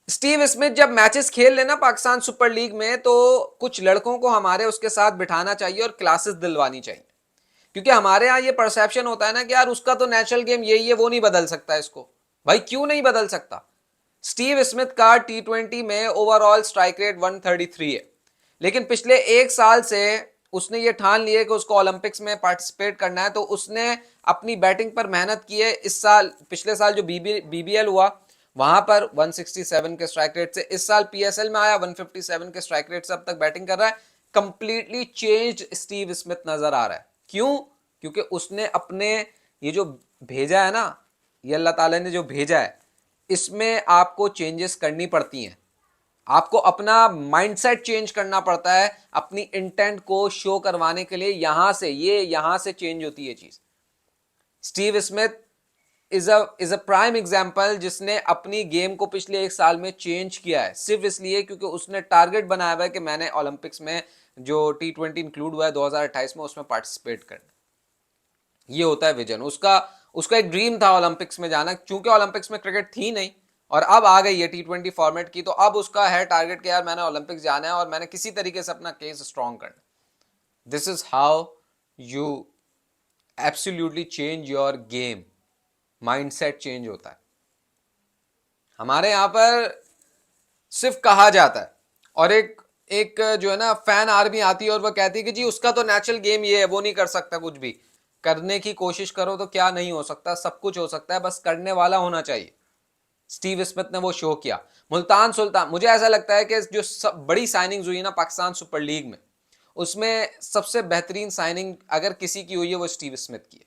Steve Smith जब matches खेल लेना पाकिस्तान सुपर लीग में, तो कुछ लड़कों को हमारे उसके साथ बिठाना चाहिए और क्लासेस दिलवानी चाहिए, क्योंकि हमारे यहाँ ये परसेप्शन होता है ना कि यार उसका तो नेचुरल गेम यही है, वो नहीं बदल सकता इसको। भाई क्यों नहीं बदल सकता? स्टीव स्मिथ का T20 में ओवरऑल स्ट्राइक रेट 133 है, लेकिन पिछले एक साल से उसने ये ठान लिया कि उसको ओलंपिक्स में पार्टिसिपेट करना है, तो उसने अपनी बैटिंग पर मेहनत की है। इस साल, पिछले साल जो बीबीएल हुआ वहां पर 167 के स्ट्राइक रेट से, इस साल पीएसएल में आया 157 के स्ट्राइक रेट से अब तक बैटिंग कर रहा है। कंप्लीटली चेंज्ड स्टीव स्मिथ नजर आ रहा है। क्यों? क्योंकि उसने अपने ये जो भेजा है ना, ये अल्लाह ताला ने जो भेजा है, इसमें आपको चेंजेस करनी पड़ती हैं। आपको अपना माइंडसेट चेंज करना पड़ता है अपनी इंटेंट को शो करवाने के लिए। यहां से चेंज होती है चीज। Steve Smith is a prime example, जिसने अपनी गेम को पिछले एक साल में चेंज किया है, सिर्फ इसलिए क्योंकि उसने टारगेट बनाया हुआ है कि मैंने ओलंपिक्स में जो T20 इंक्लूड हुआ है 2028 में, उसमें पार्टिसिपेट करना। ये होता है विजन उसका। उसका एक ड्रीम था ओलंपिक्स में जाना, चूंकि ओलंपिक्स में क्रिकेट थी नहीं और अब आ गई है T20 फॉर्मेट की, तो अब उसका है टारगेट कि यार मैंने ओलंपिक्स जाना है और मैंने किसी तरीके से अपना केस स्ट्रॉन्ग करना। This is how you absolutely change your game. Mindset change होता है। हमारे यहां पर सिर्फ कहा जाता है, और एक एक जो है ना फैन आर्मी आती है और वो कहती है कि जी उसका तो नेचुरल गेम ये है, वो नहीं कर सकता कुछ भी। करने की कोशिश करो तो क्या नहीं हो सकता, सब कुछ हो सकता है, बस करने वाला होना चाहिए। स्टीव स्मिथ ने वो शो किया। मुल्तान सुल्तान, मुझे ऐसा लगता है कि जो सब बड़ी साइनिंग्स हुई ना पाकिस्तान सुपर लीग में, उसमें सबसे बेहतरीन साइनिंग अगर किसी की हुई है वो स्टीव स्मिथ की है।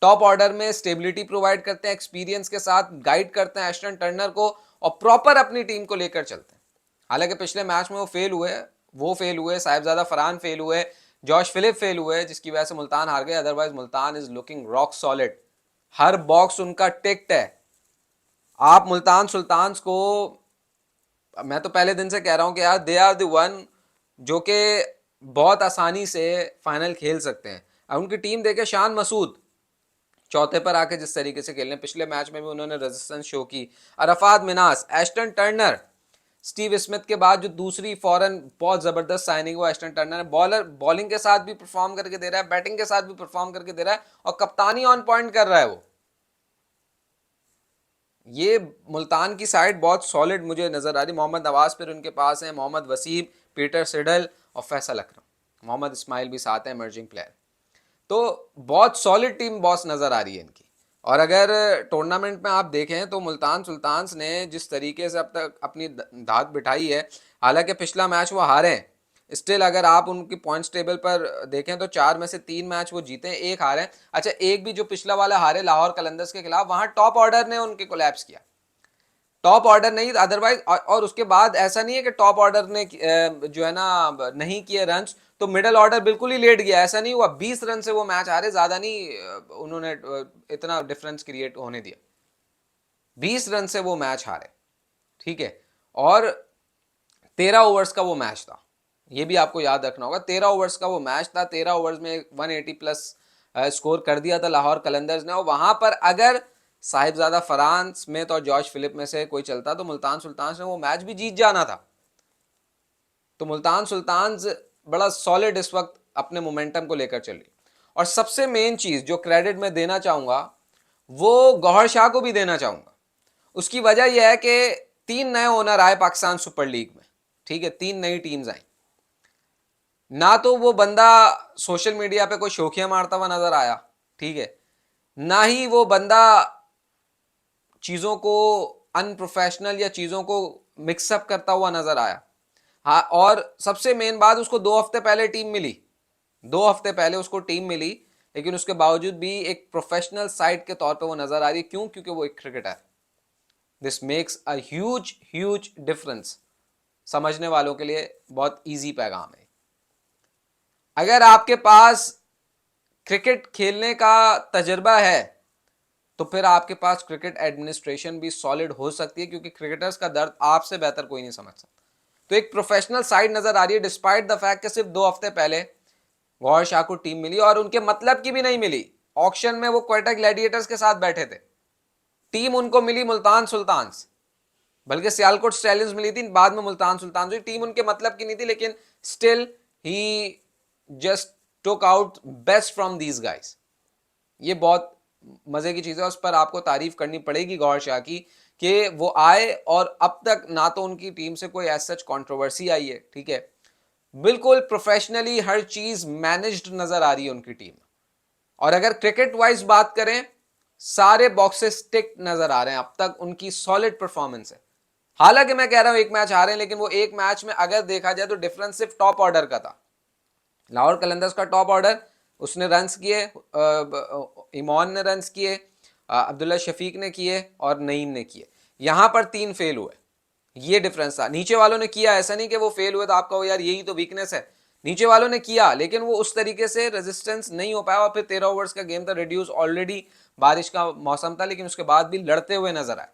टॉप ऑर्डर में स्टेबिलिटी प्रोवाइड करते हैं, एक्सपीरियंस के साथ गाइड करते हैं एस्टन टर्नर को, और प्रॉपर अपनी टीम को लेकर चलते हैं। हालांकि पिछले मैच में वो फेल हुए, साहिबजादा फरहान फेल हुए, जॉश फिलिप फेल हुए, जिसकी वजह से मुल्तान हार गए। Otherwise Multan is looking rock solid. Her box उनका टिक्ट है। आप मुल्तान सुल्तान्स को, मैं तो पहले दिन से कह रहा हूं कि यार दे आर द वन जो कि बहुत आसानी से फाइनल खेल सकते हैं। अब उनकी टीम देखे, शान मसूद चौथे पर आके जिस तरीके से खेलने, पिछले मैच में भी उन्होंने रेजिस्टेंस शो की। Arfat Manas, Ashton Turner, Steve Smith के बाद जो दूसरी फॉरन बहुत जबरदस्त साइनिंग हुआ एस्टन टर्नर है। बॉलर बॉलिंग के साथ भी परफॉर्म करके दे रहा है, बैटिंग के साथ भी परफॉर्म करके दे रहा है, और कप्तानी ऑन पॉइंट कर रहा है वो। ये मुल्तान की साइड बहुत सॉलिड मुझे नजर आ रही। मोहम्मद नवाज फिर उनके पास है, मोहम्मद वसीम, पीटर सिडल और फैसल अकरम, मोहम्मद इस्माइल भी साथ है, इमर्जिंग प्लेयर। तो बहुत सॉलिड टीम बॉस नजर आ रही है इनकी। और अगर टूर्नामेंट में आप देखें तो मुल्तान सुल्तान्स ने जिस तरीके से अब तक अपनी धाक बिठाई है, हालांकि पिछला मैच वो हारे हैं, स्टिल अगर आप उनकी पॉइंट्स टेबल पर देखें तो 4 में से 3 मैच वो जीते हैं, एक हारे। अच्छा, एक भी जो पिछला वाला हारे लाहौर कलंदर्स के खिलाफ, वहां टॉप ऑर्डर ने उनके कोलैप्स किया। टॉप ऑर्डर नहीं अदरवाइज, और उसके बाद ऐसा नहीं है कि टॉप ऑर्डर ने जो है ना नहीं किए रन्स, तो मिडिल ऑर्डर बिल्कुल ही लेट गया। ऐसा नहीं हुआ, 20 रन से वो मैच हारे, ज्यादा नहीं उन्होंने इतना डिफरेंस क्रिएट होने दिया। 20 रन से वो मैच हारे, ठीक है। और 13 ओवर्स का वो मैच था, ये भी आपको याद रखना होगा। 13 ओवर्स का वो मैच था, 13 ओवर्स में 180 प्लस स्कोर कर दिया था लाहौर कलंदर्स ने। और वहां पर अगर साहिबजादा फरहान, स्मिथ और जॉर्ज फिलिप में से कोई चलता तो मुल्तान सुल्तान ने वो मैच भी जीत जाना था। तो मुल्तान सुल्तान बड़ा सॉलिड इस वक्त अपने मोमेंटम को लेकर चल रही। और सबसे मेन चीज जो क्रेडिट मैं देना चाहूंगा वो गौहर शाह को भी देना चाहूंगा। उसकी वजह यह है कि 3 नए ओनर आए पाकिस्तान सुपर लीग में, ठीक है, 3 नई टीम्स आई। ना तो वो बंदा सोशल मीडिया पे कोई शोखियां मारता हुआ नजर आया, ठीक है, ना ही वो बंदा चीजों को अनप्रोफेशनल या चीजों को मिक्सअप करता हुआ नजर आया। हाँ, और सबसे मेन बात, उसको 2 हफ्ते पहले टीम मिली, 2 हफ्ते पहले उसको टीम मिली, लेकिन उसके बावजूद भी एक प्रोफेशनल साइड के तौर पे वो नजर आ रही है। क्यों? क्योंकि वो एक क्रिकेटर है। This makes a huge huge difference. समझने वालों के लिए बहुत इजी पैगाम है। अगर आपके पास क्रिकेट खेलने का तजर्बा है तो फिर आपके पास क्रिकेट एडमिनिस्ट्रेशन भी सॉलिड हो सकती है, क्योंकि क्रिकेटर्स का दर्द आपसे बेहतर कोई नहीं समझ सकता। तो एक प्रोफेशनल साइड नजर आ रही है, डिस्पाइट द फैक्ट कि सिर्फ 2 हफ्ते पहले गौहर शाह को टीम मिली और उनके मतलब की भी नहीं मिली। ऑक्शन में वो क्वेटा ग्लैडिएटर्स के साथ बैठे थे, टीम उनको मिली मुल्तान सुल्तान्स। बल्कि सियालकोट स्टैलियंस मिली थी, बाद में मुल्तान सुल्तान हुई। टीम उनके मतलब की नहीं थी, लेकिन still he just took out best from these guys. ये बहुत मजे की चीज है, उस पर आपको तारीफ करनी पड़ेगी गौर शाह की कि वो आए और अब तक ना तो उनकी टीम से कोई एज सच कंट्रोवर्सी आई है, ठीक है, बिल्कुल प्रोफेशनली हर चीज मैनेज्ड नजर आ रही है उनकी टीम। और अगर क्रिकेट वाइज बात करें, सारे बॉक्सेस टिक नजर आ रहे हैं, अब तक उनकी सॉलिड परफॉर्मेंस है। हालांकि मैं कह रहा हूं एक मैच हारे, लेकिन वो एक मैच में अगर देखा जाए तो डिफरेंस सिर्फ टॉप ऑर्डर का था। लाहौर कलंदर्स का टॉप ऑर्डर, उसने रन्स किए, इमॉन ने रन्स किए, अब्दुल्ला शफीक ने किए और नईम ने किए। यहां पर 3 फेल हुए, ये डिफरेंस था। नीचे वालों ने किया, ऐसा नहीं कि वो फेल हुए तो आपका वो यार यही तो वीकनेस है। नीचे वालों ने किया, लेकिन वो उस तरीके से रेजिस्टेंस नहीं हो पाया। और फिर 13 ओवर्स का गेम था, रिड्यूस, ऑलरेडी बारिश का मौसम था, लेकिन उसके बाद भी लड़ते हुए नजर आए।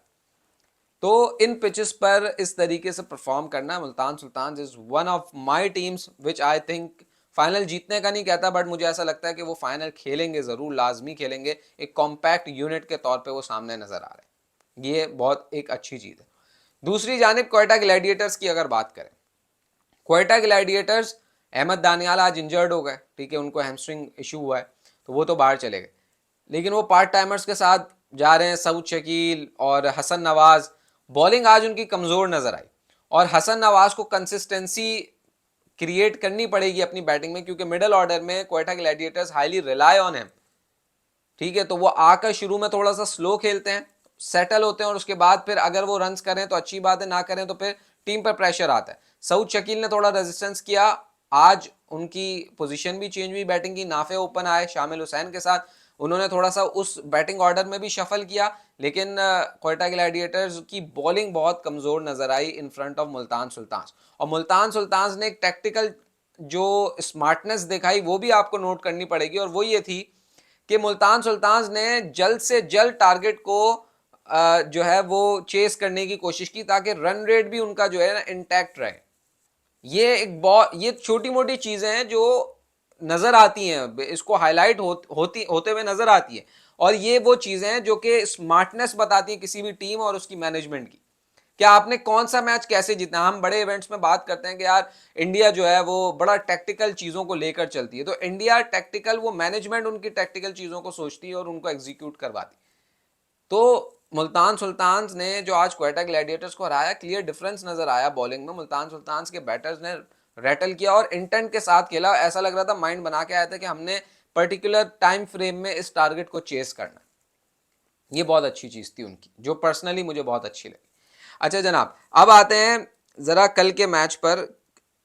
तो इन पिचेस पर इस तरीके से परफॉर्म करना, Multan Sultan is one of my teams which I think final जीतने का नहीं कहता, बट मुझे ऐसा लगता है कि वो फाइनल खेलेंगे, जरूर लाजमी खेलेंगे। एक कॉम्पैक्ट यूनिट के तौर पे वो सामने नजर आ रहे हैं, ये बहुत एक अच्छी चीज है। दूसरी जानिब क्वेटा ग्लैडिएटर्स की अगर बात करें, क्वेटा ग्लैडिएटर्स, अहमद दानियाल आज इंजर्ड हो गए, ठीक है, उनको हैमस्ट्रिंग इशू हुआ है, तो वो तो बाहर चले गए। लेकिन वो पार्ट टाइमर्स के साथ जा रहे हैं, सऊद शकील और हसन नवाज। बॉलिंग आज उनकी कमजोर नजर आई, और हसन नवाज को कंसिस्टेंसी क्रिएट करनी पड़ेगी अपनी बैटिंग में, क्योंकि मिडिल ऑर्डर में Quetta Gladiators highly rely on him, ठीक है। तो वो आकर शुरू में थोड़ा सा स्लो खेलते हैं, सेटल होते हैं, और उसके बाद फिर अगर वो रन्स करें तो अच्छी बात है, ना करें तो फिर टीम पर प्रेशर आता है। सऊद शकील ने थोड़ा रेजिस्टेंस किया, आज उनकी पोजीशन भी चेंज हुई बैटिंग की, नाफे ओपन आए शामिल हुसैन के साथ, उन्होंने थोड़ा सा उस बैटिंग ऑर्डर में भी शफल किया। लेकिन क्वेटा ग्लैडिएटर्स की बॉलिंग बहुत कमजोर नजर आई in front of Multan Sultan. और मुल्तान सुल्तान ने एक टैक्टिकल जो स्मार्टनेस दिखाई वो भी आपको नोट करनी पड़ेगी, और वो ये थी कि मुल्तान सुल्तान ने जल्द से जल्द टारगेट को जो है वो चेस करने की कोशिश की, ताकि रन रेट भी उनका जो है ना इंटैक्ट रहे। ये एक बहुत, ये छोटी मोटी चीजें हैं जो नजर आती हैं, इसको हाईलाइट होते हुए नजर आती है। और ये वो चीजें हैं जो कि स्मार्टनेस बताती है किसी भी टीम और उसकी मैनेजमेंट की। क्या आपने कौन सा मैच कैसे जीतना। हम बड़े इवेंट्स में बात करते हैं कि यार इंडिया जो है वो बड़ा टैक्टिकल चीजों को लेकर चलती है, तो इंडिया टैक्टिकल, वो मैनेजमेंट उनकी टैक्टिकल चीजों को सोचती है और उनको एग्जीक्यूट करवाती। तो मुल्तान सुल्तान ने जो आज क्वेटा ग्लैडिएटर्स को हराया, क्लियर डिफरेंस नजर आया बॉलिंग में। मुल्तान सुल्तान के बैटर्स ने रैटल किया और इंटेंट के साथ खेला, ऐसा लग रहा था माइंड बना के आया था कि हमने पर्टिकुलर टाइम फ्रेम में इस टारगेट को चेस करना। ये बहुत अच्छी चीज थी उनकी, जो पर्सनली मुझे बहुत अच्छी लगी। अच्छा जनाब, अब आते हैं जरा कल के मैच पर,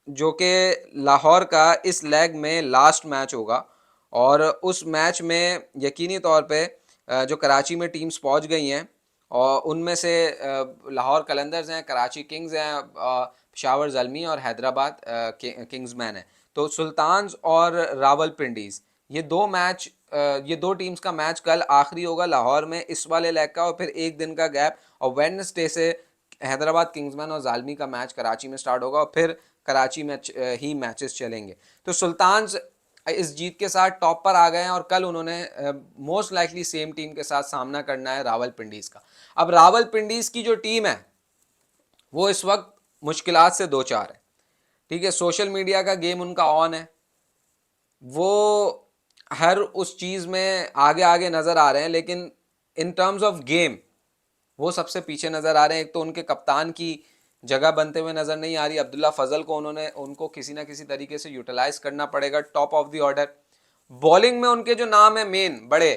जो कि लाहौर का इस लेग में लास्ट मैच होगा। और उस मैच में यकीनी तौर पे जो कराची में टीम्स पहुंच गई हैं, और उनमें से लाहौर कलंदर्स हैं, कराची किंग्स हैं, पेशावर ज़ल्मी और हैदराबाद किंग्समैन है। तो सुल्तान्स और रावलपिंडीज, ये दो मैच, ये दो टीम्स का मैच कल आखिरी होगा लाहौर में इस वाले लेग का, और फिर एक दिन का गैप, और वेडनेसडे से हैदराबाद किंग्समैन और जालमी का मैच कराची में स्टार्ट होगा, और फिर कराची में ही मैचेस चलेंगे। तो सुल्तान्स इस जीत के साथ टॉप पर आ गए हैं, और कल उन्होंने मोस्ट लाइकली सेम टीम के साथ सामना करना है रावलपिंडीज का। अब रावलपिंडीज की जो टीम है वो इस वक्त मुश्किलात से दो चार है, ठीक है। सोशल मीडिया का गेम उनका ऑन है, वो हर उस चीज में आगे आगे नजर आ रहे हैं, लेकिन इन टर्म्स ऑफ गेम वो सबसे पीछे नजर आ रहे हैं। एक तो उनके कप्तान की जगह बनते हुए नजर नहीं आ रही, अब्दुल्ला फजल को उनको किसी ना किसी तरीके से यूटिलाइज करना पड़ेगा top of the order. Bowling में उनके जो नाम है मेन बड़े,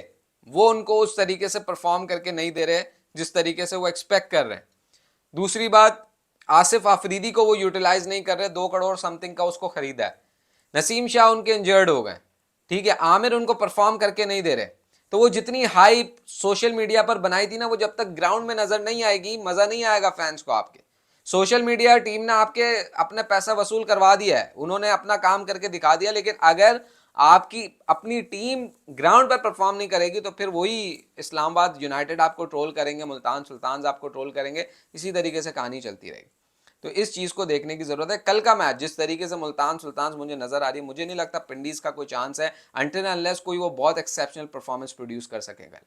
वो उनको उस तरीके से परफॉर्म करके नहीं दे रहे जिस तरीके से वो एक्सपेक्ट कर रहे हैं। दूसरी बात, आसिफ आफरीदी को वो यूटिलाइज नहीं कर रहे, 2 करोड़ समथिंग का उसको खरीदा है। नसीम शाह उनके इंजर्ड हो गए, ठीक है। आमिर उनको परफॉर्म करके नहीं दे रहे। तो वो जितनी हाइप सोशल मीडिया पर बनाई थी ना, वो जब तक ग्राउंड में नजर नहीं आएगी, मजा नहीं आएगा फैंस को आपके। सोशल मीडिया टीम ने आपके अपने पैसा वसूल करवा दिया है, उन्होंने अपना काम करके दिखा दिया, लेकिन अगर आपकी अपनी टीम ग्राउंड पर परफॉर्म नहीं करेगी तो फिर वही इस्लामाबाद यूनाइटेड आपको ट्रोल करेंगे, मुल्तान सुल्तान आपको ट्रोल करेंगे, इसी तरीके से कहानी चलती रहेगी। तो इस चीज को देखने की जरूरत है। कल का मैच जिस तरीके से मुल्तान सुल्तान मुझे नजर आ रही है, मुझे नहीं लगता पिंडीज का कोई चांस है, अनटिल अनलेस कोई वो बहुत एक्सेप्शनल परफॉर्मेंस प्रोड्यूस कर सकेगा।